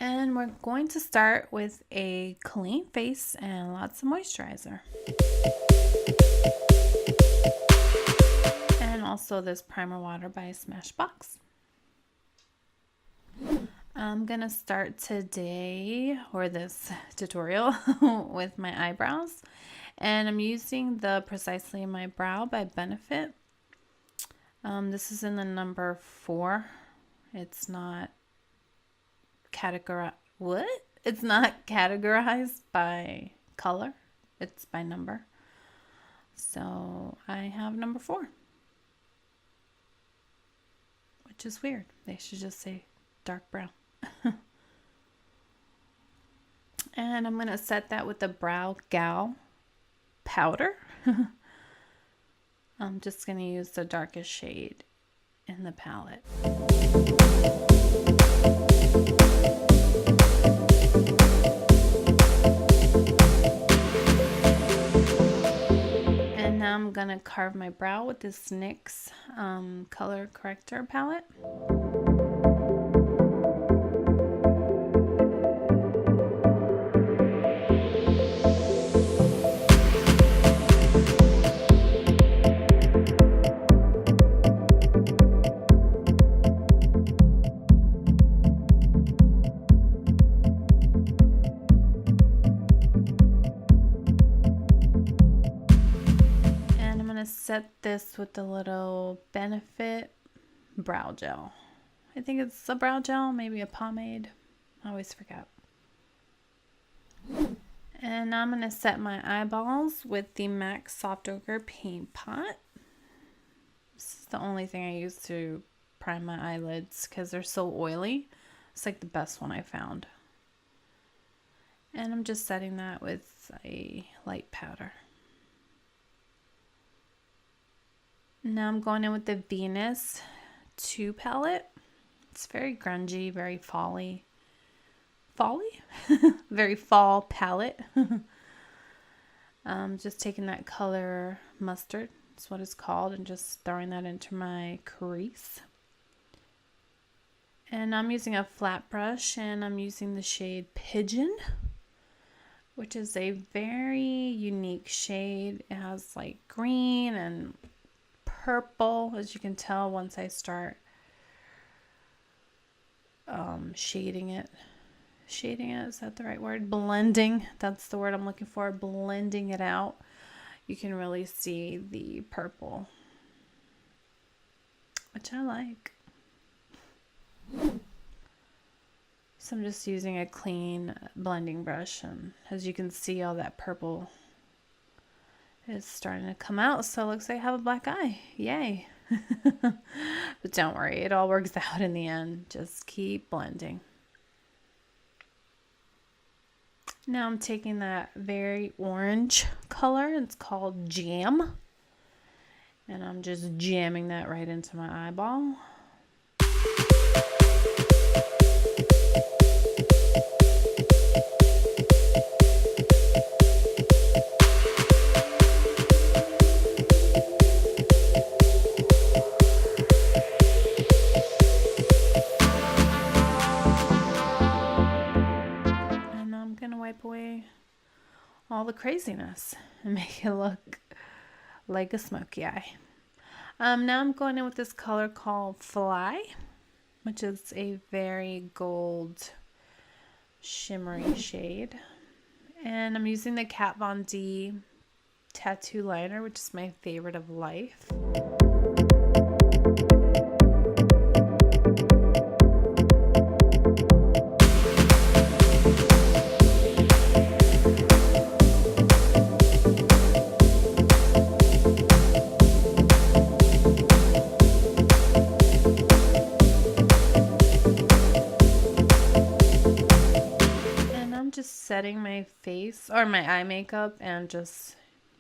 And we're going to start with a clean face and lots of moisturizer. And also this primer water by Smashbox. I'm gonna start today, or this tutorial, with my eyebrows. And I'm using the Precisely My Brow by Benefit. This is in the number 4. It's not It's not categorized by color. It's by number. So I have number 4. Which is weird. They should just say dark brown. And I'm going to set that with the Brow Gal powder. I'm just going to use the darkest shade in the palette. And now I'm going to carve my brow with this NYX color corrector palette. Set this with the little Benefit brow gel. I think it's a brow gel, maybe a pomade. I always forget. And now I'm going to set my eyeballs with the MAC Soft Ochre Paint Pot. This is the only thing I use to prime my eyelids because they're so oily. It's like the best one I found. And I'm just setting that with a light powder. Now I'm going in with the Venus 2 palette. It's very grungy, very fall-y. Very fall palette. Just taking that color mustard, that's what it's called, and just throwing that into my crease. And I'm using a flat brush, and I'm using the shade Pigeon, which is a very unique shade. It has like green and purple, as you can tell once I start shading it, is that the right word? Blending, that's the word I'm looking for. Blending it out, you can really see the purple, which I like. So I'm just using a clean blending brush, and as you can see, all that purple is starting to come out, so it looks like I have a black eye. Yay. But don't worry, it all works out in the end. Just keep blending. Now I'm taking that very orange color, it's called Jam, and I'm just jamming that right into my eyeball. Away all the craziness and make it look like a smoky eye. Now I'm going in with this color called Fly, which is a very gold shimmery shade, and I'm using the Kat Von D tattoo liner, which is my favorite of life. Setting my face or my eye makeup and just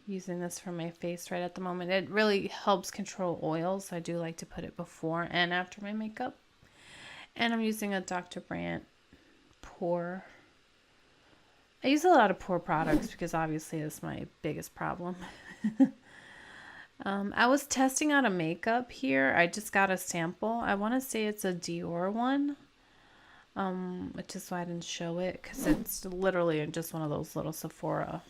using this for my face right at the moment. It really helps control oils. I do like to put it before and after my makeup. And I'm using a Dr. Brandt pore. I use a lot of pore products because obviously it's my biggest problem. I was testing out a makeup here. I just got a sample. I want to say it's a Dior one. which is why I didn't show it, because it's literally just one of those little Sephora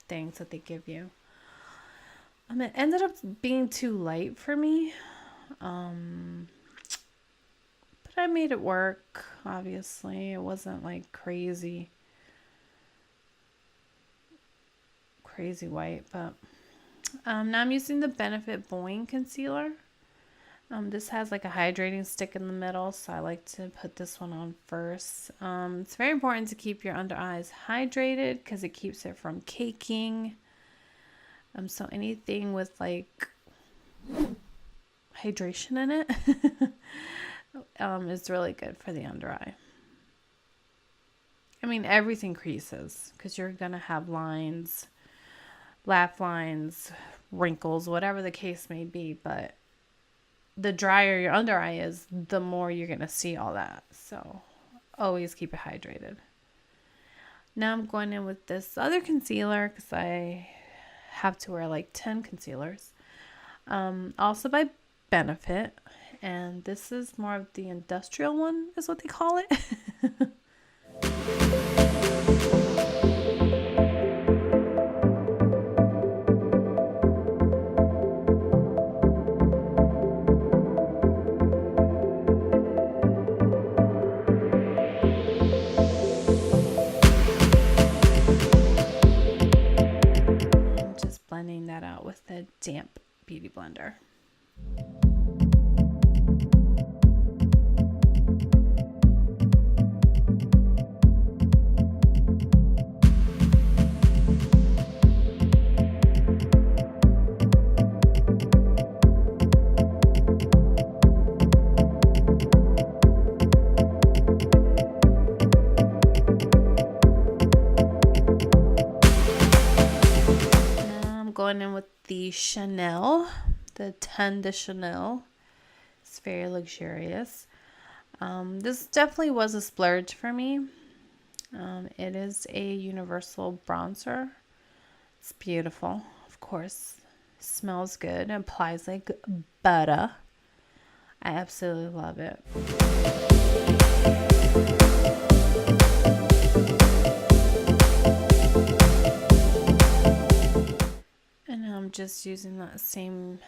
things that they give you. It ended up being too light for me, but I made it work. Obviously, it wasn't like crazy white, but now I'm using the Benefit Bowing Concealer. This has like a hydrating stick in the middle, so I like to put this one on first. It's very important to keep your under eyes hydrated because it keeps it from caking. So anything with like hydration in it is really good for the under eye. I mean, everything creases because you're gonna have lines, laugh lines, wrinkles, whatever the case may be, but the drier your under eye is, the more you're gonna see all that. So always keep it hydrated. Now I'm going in with this other concealer because I have to wear like 10 concealers. Also by Benefit, and this is more of the industrial one, is what they call it. Blending that out with the damp beauty blender. Going in with the Chanel, the 10 de Chanel. It's very luxurious. This definitely was a splurge for me. It is a universal bronzer. It's beautiful, of course. Smells good. It applies like butter. I absolutely love it. And I'm just using that same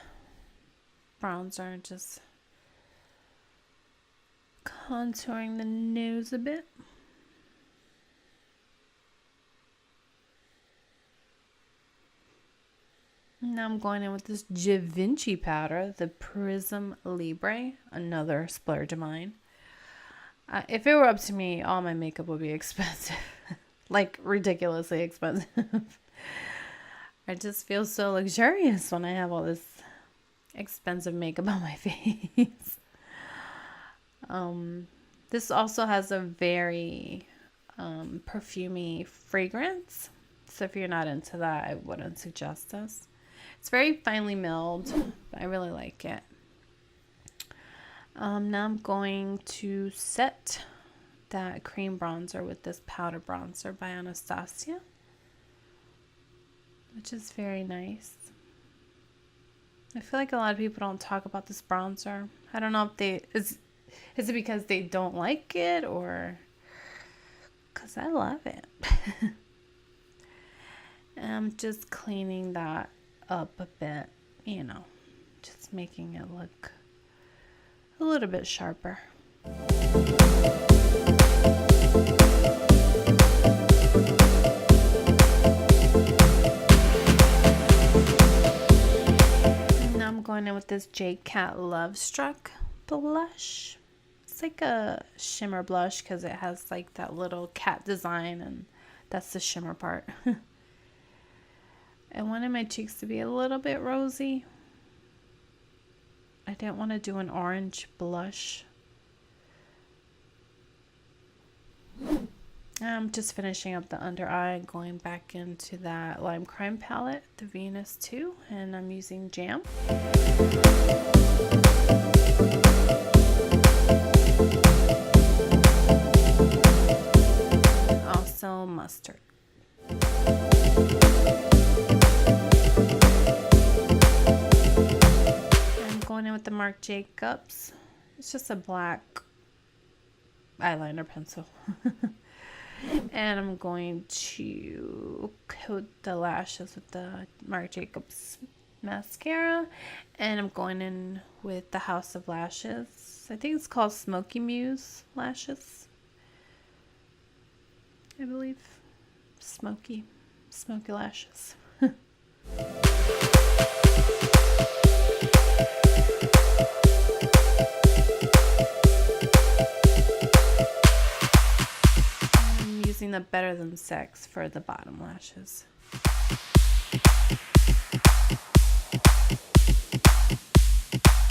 bronzer, just contouring the nose a bit. Now I'm going in with this Givenchy powder, the Prisme Libre, another splurge of mine. If it were up to me, all my makeup would be expensive, like ridiculously expensive. I just feel so luxurious when I have all this expensive makeup on my face. This also has a very perfumey fragrance. So if you're not into that, I wouldn't suggest this. It's very finely milled. I really like it. Now I'm going to set that cream bronzer with this powder bronzer by Anastasia, which is very nice. I feel like a lot of people don't talk about this bronzer. I don't know if is it because they don't like it or because I love it. I'm just cleaning that up a bit, you know, just making it look a little bit sharper. Going in with this JCat Love Struck blush. It's like a shimmer blush because it has like that little cat design, and that's the shimmer part. I wanted my cheeks to be a little bit rosy. I didn't want to do an orange blush. I'm just finishing up the under eye and going back into that Limecrime palette, the Venus 2, and I'm using Jam. Also Mustard. I'm going in with the Marc Jacobs. It's just a black eyeliner pencil. And I'm going to coat the lashes with the Marc Jacobs mascara. And I'm going in with the House of Lashes. I think it's called Smokey Muse lashes. I believe. Smoky lashes. I'm using the Better Than Sex for the bottom lashes.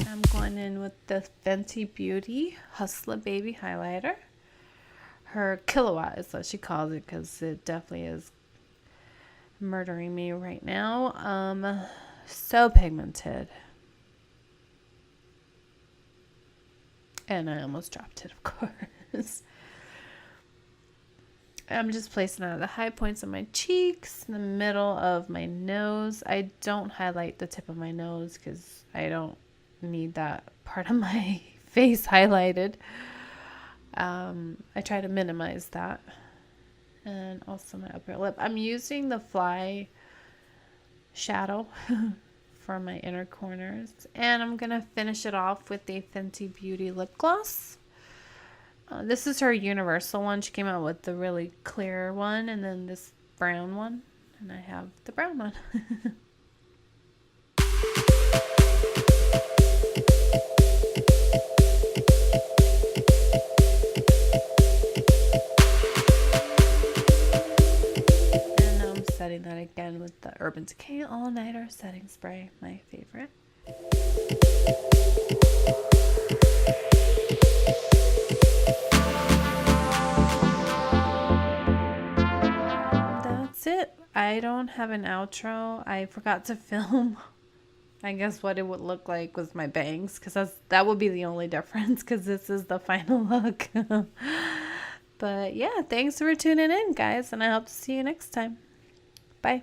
I'm going in with the Fenty Beauty Hustla Baby Highlighter. Her kilowatt is what she calls it, because it definitely is murdering me right now. So pigmented. And I almost dropped it, of course. I'm just placing it at the high points of my cheeks, in the middle of my nose. I don't highlight the tip of my nose because I don't need that part of my face highlighted. I try to minimize that. And also my upper lip. I'm using the Fly shadow for my inner corners. And I'm going to finish it off with the Fenty Beauty lip gloss. This is her universal one. She came out with the really clear one and then this brown one. And I have the brown one. Setting that again with the Urban Decay All Nighter Setting Spray, my favorite. That's it. I don't have an outro. I forgot to film, I guess, what it would look like with my bangs, because that would be the only difference, because this is the final look. But yeah, thanks for tuning in, guys, and I hope to see you next time. Bye.